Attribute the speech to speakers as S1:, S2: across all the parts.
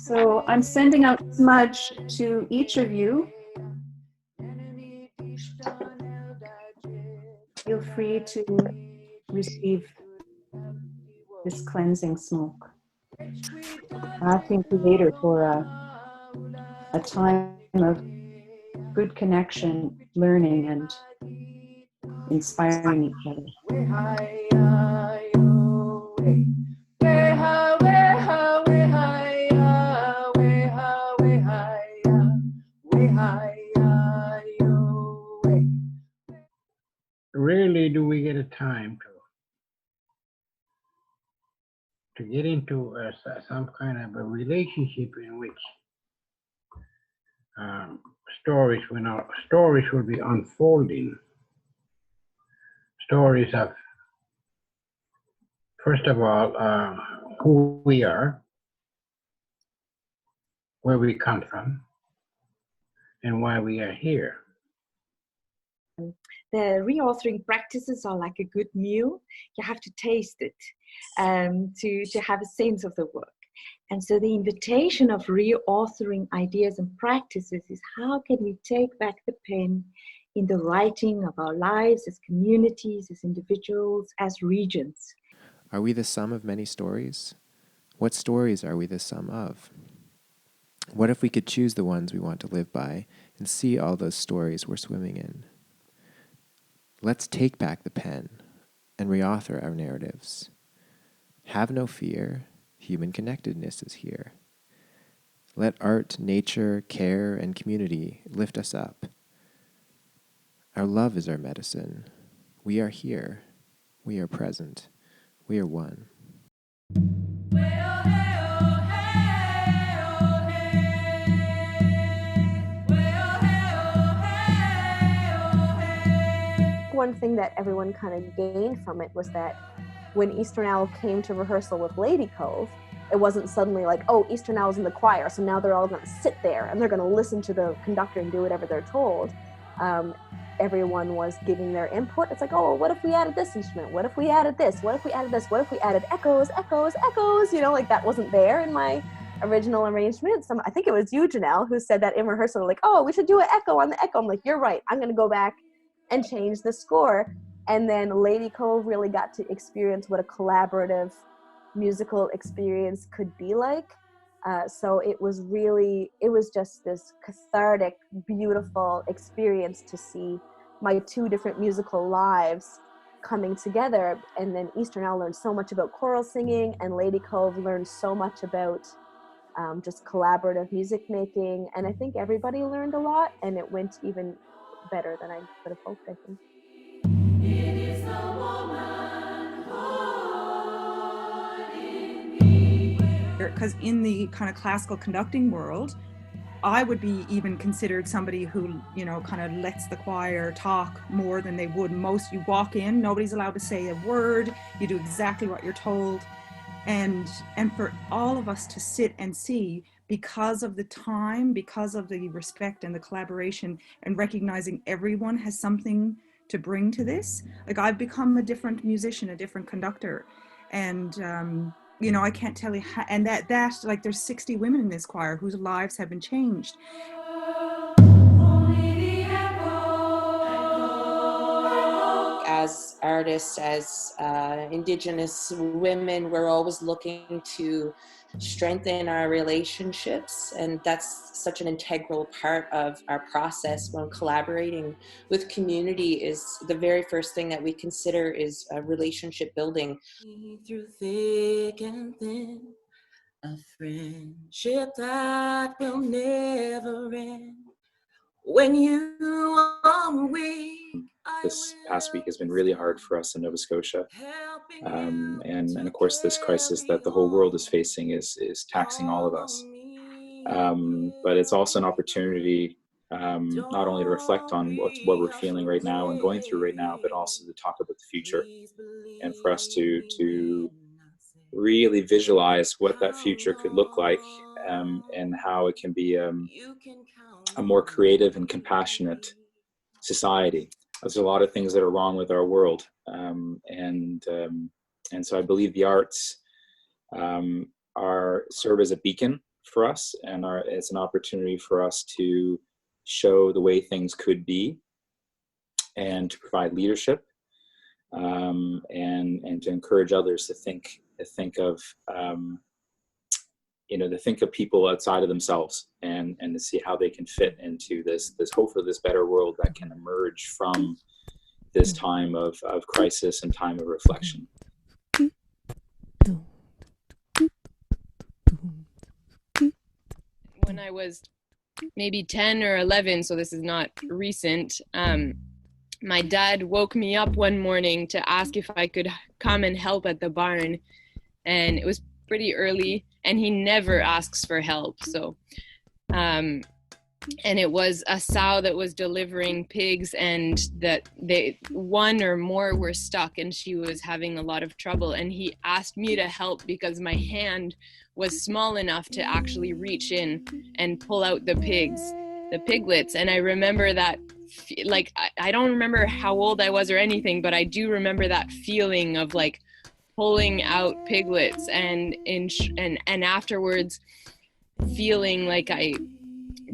S1: So I'm sending out smudge to each of you. Feel free to receive this cleansing smoke. Asking Creator for a time of good connection, learning, and inspiring each other.
S2: Rarely do we get a time to get into some kind of a relationship in which stories will be unfolding. Stories of, first of all, who we are, where we come from, and why we are here.
S3: The reauthoring practices are like a good meal. You have to taste it to have a sense of the work. And so the invitation of reauthoring ideas and practices is how can we take back the pen in the writing of our lives as communities, as individuals, as regions.
S4: Are we the sum of many stories? What stories are we the sum of? What if we could choose the ones we want to live by and see all those stories we're swimming in? Let's take back the pen and reauthor our narratives. Have no fear, human connectedness is here. Let art, nature, care, and community lift us up. Our love is our medicine. We are here. We are present. We are one.
S5: One thing that everyone kind of gained from it was that when Eastern Owl came to rehearsal with Lady Cove, it wasn't suddenly like, oh, Eastern Owl's in the choir, so now they're all going to sit there and they're going to listen to the conductor and do whatever they're told. Everyone was giving their input. It's like, oh, what if we added this instrument? What if we added this? What if we added this? What if we added echoes, echoes, echoes? You know, like that wasn't there in my original arrangement. I think it was you, Janelle, who said that in rehearsal, like, oh, we should do an echo on the echo. I'm like, you're right. I'm going to go back and change the score. And then Lady Cove really got to experience what a collaborative musical experience could be like. So it was just this cathartic, beautiful experience to see my two different musical lives coming together. And then Eastern Owl learned so much about choral singing, and Lady Cove learned so much about just collaborative music making. And I think everybody learned a lot, and it went even better than I could have hoped, I think. It is the woman born in me.
S6: Because in the kind of classical conducting world, I would be even considered somebody who, you know, kind of lets the choir talk more than they would most. You walk in, nobody's allowed to say a word. You do exactly what you're told. And for all of us to sit and see, because of the time, because of the respect and the collaboration and recognizing everyone has something to bring to this, like I've become a different musician, a different conductor. And, you know, I can't tell you how, and that like there's 60 women in this choir whose lives have been changed.
S7: As artists, as Indigenous women, we're always looking to strengthen our relationships, and that's such an integral part of our process when collaborating with community. Is the very first thing that we consider is relationship building. Through thick and thin, a friendship that will never end. When you are weak,
S8: this past week has been really hard for us in Nova Scotia. And of course, this crisis that the whole world is facing is taxing all of us. But it's also an opportunity not only to reflect on what we're feeling right now and going through right now, but also to talk about the future, and for us to really visualize what that future could look like, and how it can be a more creative and compassionate society. There's a lot of things that are wrong with our world, and so I believe the arts serve as a beacon for us, and it's an opportunity for us to show the way things could be, and to provide leadership, and to encourage others to think of to think of people outside of themselves, and to see how they can fit into this hope for this better world that can emerge from this time of crisis and time of reflection.
S9: When I was maybe 10 or 11, so this is not recent, my dad woke me up one morning to ask if I could come and help at the barn, and it was pretty early, and he never asks for help. So and it was a sow that was delivering pigs, and that one or more were stuck, and she was having a lot of trouble, and he asked me to help because my hand was small enough to actually reach in and pull out the piglets. And I remember that, like, I don't remember how old I was or anything, but I do remember that feeling of like pulling out piglets, and afterwards feeling like I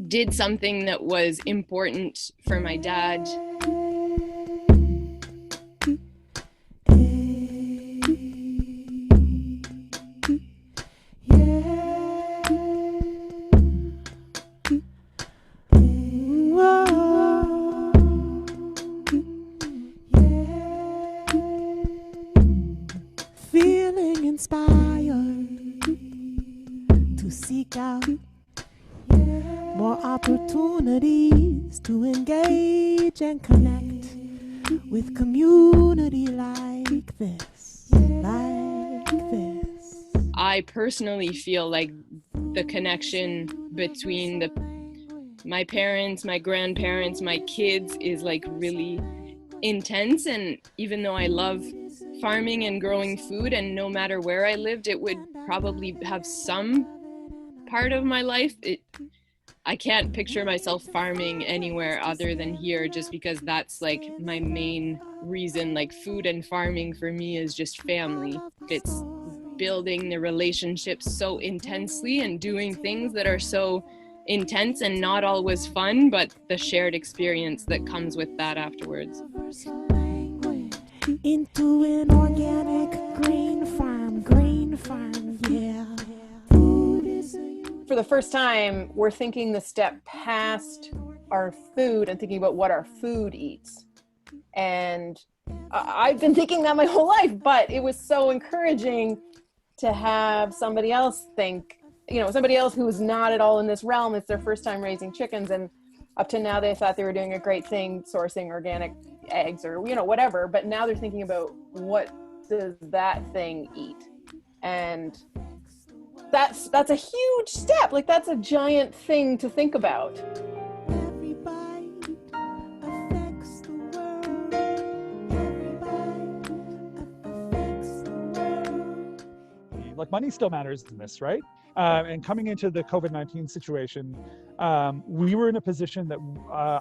S9: did something that was important for my dad.
S10: Feeling inspired to seek out more opportunities to engage and connect with community like this.
S9: I personally feel like the connection between my parents, my grandparents, my kids is like really intense. And even though I love farming and growing food, and no matter where I lived, it would probably have some part of my life. I can't picture myself farming anywhere other than here, just because that's like my main reason. Like, food and farming for me is just family. It's building the relationships so intensely and doing things that are so intense and not always fun, but the shared experience that comes with that afterwards.
S10: Into an organic grain farm, yeah.
S11: For the first time, we're thinking the step past our food and thinking about what our food eats. And I've been thinking that my whole life, but it was so encouraging to have somebody else think, somebody else who's not at all in this realm. It's their first time raising chickens, and up to now they thought they were doing a great thing sourcing organic eggs or whatever, but now they're thinking about what does that thing eat. And that's a huge step. Like, that's a giant thing to think about.
S12: Like, money still matters in this, right? And coming into the COVID-19 situation, we were in a position that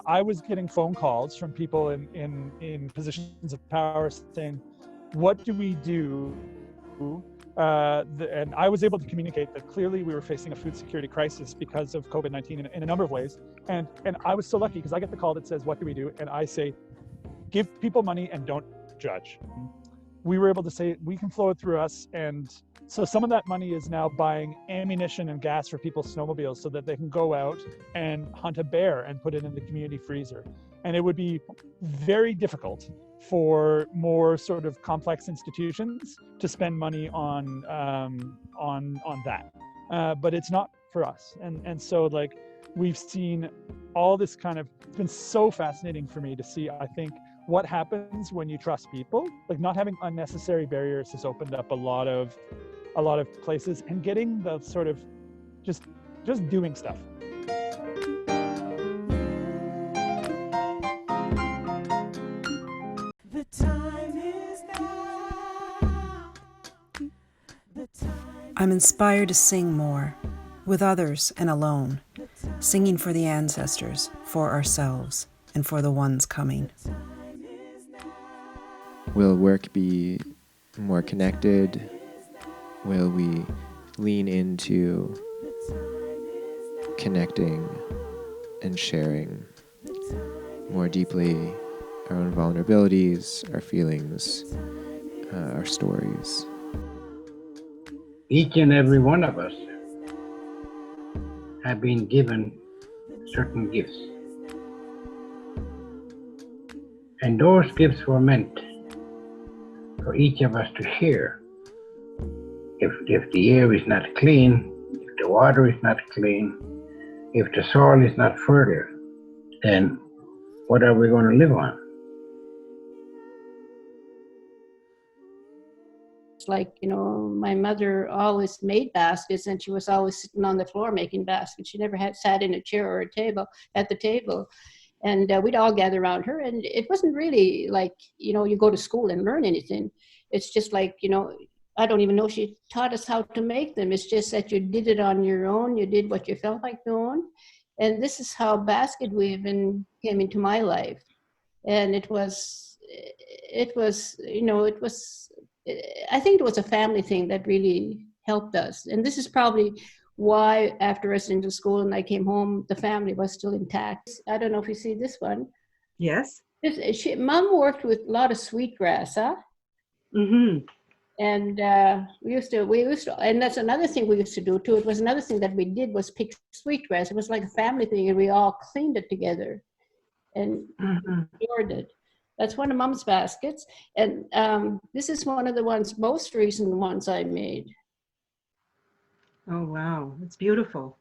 S12: I was getting phone calls from people in positions of power saying, what do we do? And I was able to communicate that clearly we were facing a food security crisis because of COVID-19 in a number of ways. And I was so lucky because I get the call that says, what do we do? And I say, give people money and don't judge. We were able to say, we can flow it through us. And so some of that money is now buying ammunition and gas for people's snowmobiles so that they can go out and hunt a bear and put it in the community freezer. And it would be very difficult for more sort of complex institutions to spend money on that. But it's not for us. And so, like, we've seen all this kind of, it's been so fascinating for me to see, I think, what happens when you trust people. Like, not having unnecessary barriers has opened up a lot of places, and getting the sort of just doing stuff.
S10: The time is now. The
S13: I'm inspired to sing more, with others and alone, singing for the ancestors, for ourselves, and for the ones coming.
S4: Will work be more connected? Will we lean into connecting and sharing more deeply our own vulnerabilities, our feelings, our stories?
S2: Each and every one of us have been given certain gifts. And those gifts were meant for each of us to share. If the air is not clean, if the water is not clean, if the soil is not fertile, then what are we going to live on?
S14: Like, my mother always made baskets, and she was always sitting on the floor making baskets. She never had sat in a chair or a table at the table. And we'd all gather around her, and it wasn't really like, you go to school and learn anything. It's just like, I don't even know she taught us how to make them. It's just that you did it on your own. You did what you felt like doing. And this is how basket weaving came into my life. And I think it was a family thing that really helped us. And this is probably why after residing to school and I came home, the family was still intact. I don't know if you see this one.
S6: Yes.
S14: Mom worked with a lot of sweetgrass, huh?
S6: Mm-hmm.
S14: And we used to, and that's another thing we used to do too. It was another thing that we did was pick sweetgrass. It was like a family thing, and we all cleaned it together and stored it. That's one of Mom's baskets. And this is one of the most recent ones I made.
S6: Oh, wow. It's beautiful.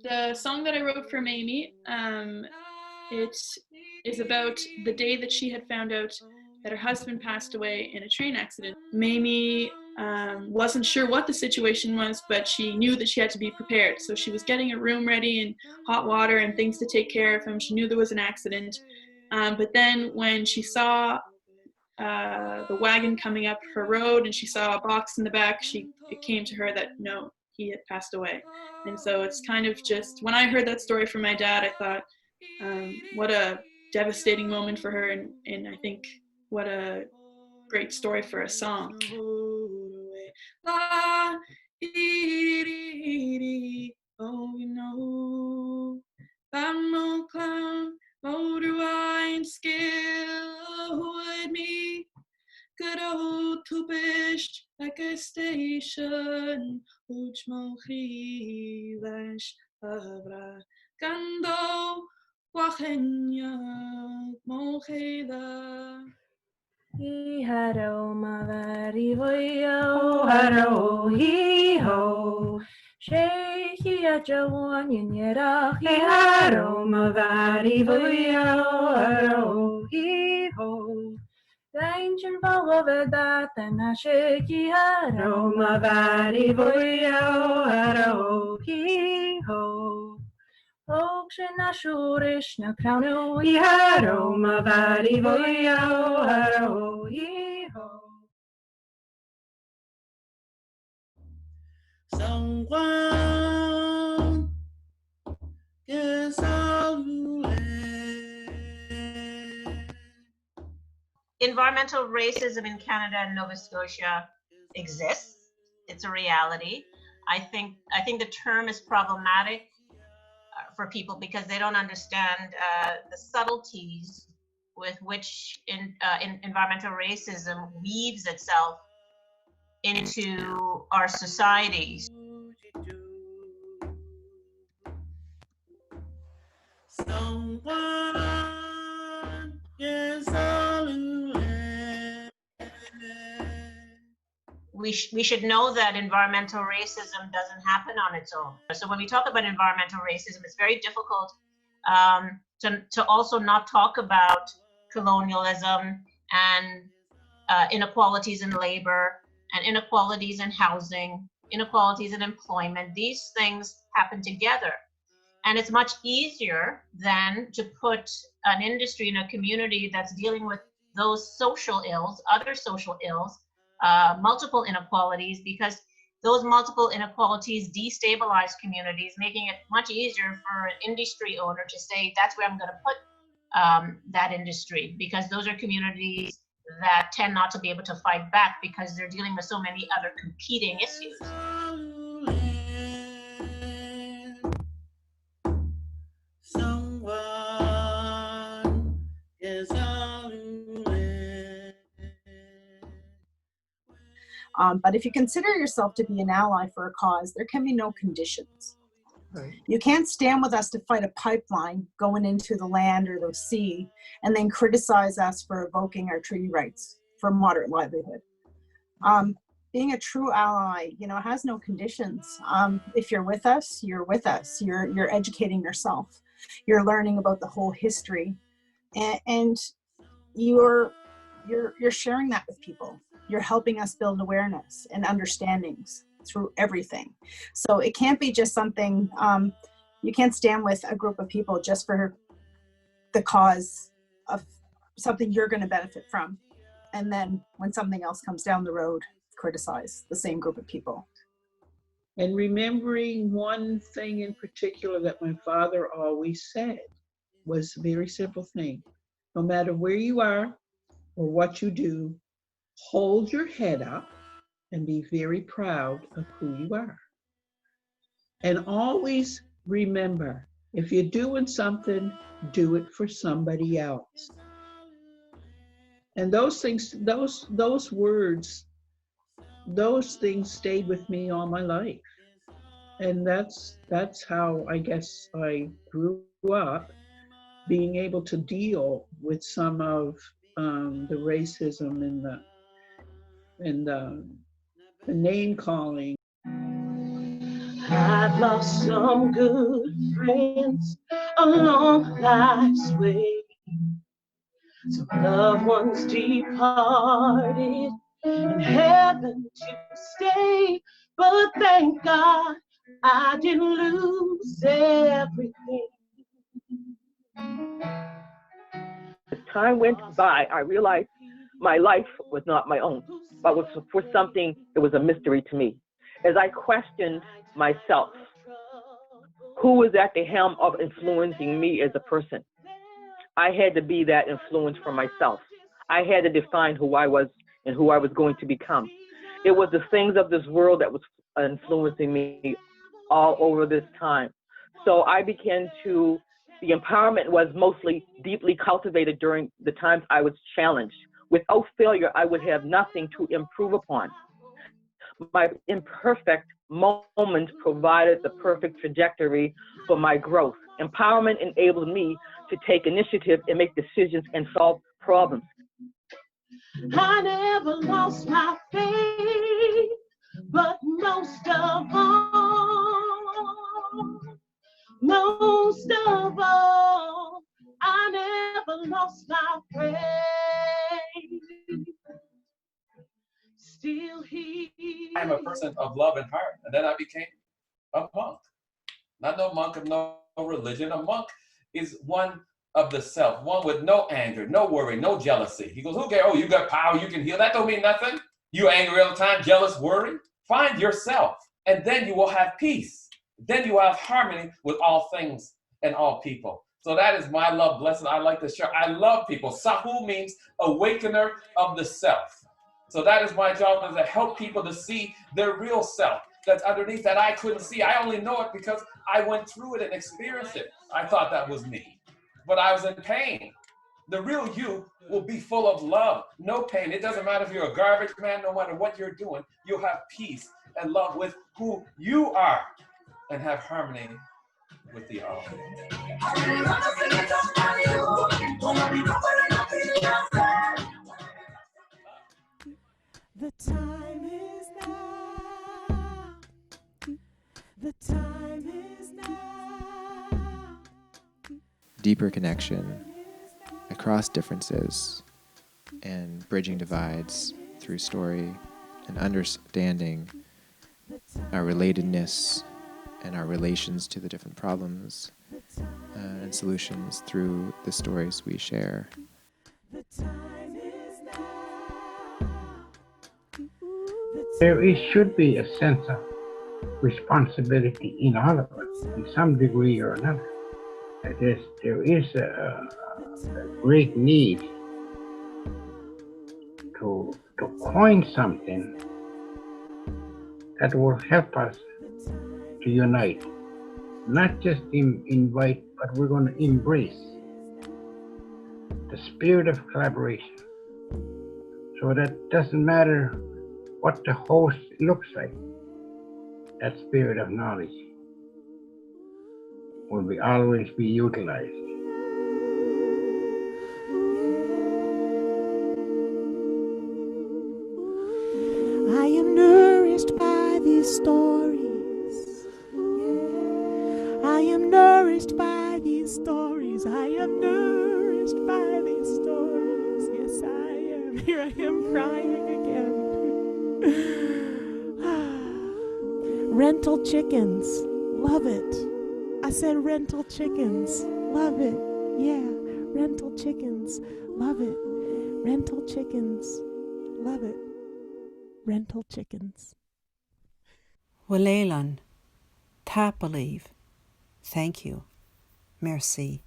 S15: The song that I wrote for Mamie, it is about the day that she had found out that her husband passed away in a train accident. Mamie wasn't sure what the situation was, but she knew that she had to be prepared. So she was getting a room ready and hot water and things to take care of him. She knew there was an accident. But then when she saw the wagon coming up her road and she saw a box in the back, it came to her that no, he had passed away. And so it's kind of just, when I heard that story from my dad, I thought, what a devastating moment for her, and I think what a great story for a song. Oh, no, I'm no clown, motor wine skill with me. Good old Tupish, like a station, which mochi lash abra gando wachenya mochela.
S16: Haro mavari voyo, haro hi ho. Sheki a jawan yera, haro mavari voyo, haro hi ho. Danger Valoveda, Tanasheki Haro Mavari Voyo Haro Hi Ho. Okshena Shurishna Krauno Haro Mavari Voyo Haro Hi Ho.
S10: Someone is
S17: Environmental racism in Canada and Nova Scotia exists. It's a reality. I think the term is problematic for people because they don't understand the subtleties with which environmental racism weaves itself into our societies.
S10: Someone is
S17: we should know that environmental racism doesn't happen on its own. So when we talk about environmental racism, it's very difficult to also not talk about colonialism and inequalities in labor and inequalities in housing, inequalities in employment. These things happen together. And it's much easier than to put an industry in a community that's dealing with those social ills, other social ills, multiple inequalities, because those multiple inequalities destabilize communities, making it much easier for an industry owner to say, that's where I'm going to put that industry, because those are communities that tend not to be able to fight back because they're dealing with so many other competing issues.
S10: Someone is
S6: but if you consider yourself to be an ally for a cause, there can be no conditions.
S10: Right.
S6: You can't stand with us to fight a pipeline going into the land or the sea and then criticize us for evoking our treaty rights for moderate livelihood. Being a true ally, has no conditions. If you're with us, you're with us. You're educating yourself. You're learning about the whole history, and you're sharing that with people. You're helping us build awareness and understandings through everything. So it can't be just something, you can't stand with a group of people just for the cause of something you're going to benefit from. And then when something else comes down the road, criticize the same group of people.
S18: And remembering one thing in particular that my father always said was a very simple thing. No matter where you are or what you do, hold your head up and be very proud of who you are. And always remember, if you're doing something, do it for somebody else. And those things, those words, those things stayed with me all my life. And that's how I guess I grew up, being able to deal with some of the racism and the name calling.
S10: I've lost some good friends along life's way. Some loved ones departed in heaven to stay. But thank God I didn't lose everything.
S19: As time went by, I realized my life was not my own, but was for something that was a mystery to me. As I questioned myself, who was at the helm of influencing me as a person? I had to be that influence for myself. I had to define who I was and who I was going to become. It was the things of this world that was influencing me all over this time. So I began to, the empowerment was mostly deeply cultivated during the times I was challenged. Without failure, I would have nothing to improve upon. My imperfect moments provided the perfect trajectory for my growth. Empowerment enabled me to take initiative and make decisions and solve problems.
S10: I never lost my faith, but most of all, I never lost my faith. Still here.
S20: I'm a person of love and heart, and then I became a monk. Not no monk of no religion. A monk is one of the self, one with no anger, no worry, no jealousy. He goes, okay, oh, you got power, you can heal. That don't mean nothing. You angry all the time, jealous, worry. Find yourself, and then you will have peace. Then you will have harmony with all things and all people. So that is my love blessing. I like to share. I love people. Sahu means awakener of the self. So that is my job, is to help people to see their real self that's underneath that I couldn't see. I only know it because I went through it and experienced it. I thought that was me, but I was in pain. The real you will be full of love, no pain. It doesn't matter if you're a garbage man, no matter what you're doing, you'll have peace and love with who you are and have harmony with the all.
S10: The time is
S4: Deeper connection across differences and bridging divides through story and understanding our relatedness and our relations to the different problems and solutions through the stories we share.
S2: Should be a sense of responsibility in all of us, in some degree or another. There is a great need to coin something that will help us to unite. Not just invite, but we're going to embrace the spirit of collaboration. So that doesn't matter what the host looks like, that spirit of knowledge will always be utilized.
S10: I am nourished by these stories. I am nourished by these stories. I am nourished by these stories. Yes, I am. Here I am crying again. Rental chickens. Love it. I said rental chickens. Love it. Yeah. Rental chickens. Love it. Rental chickens. Love it. Rental chickens.
S13: Waleilan, ta believe. Thank you. Merci.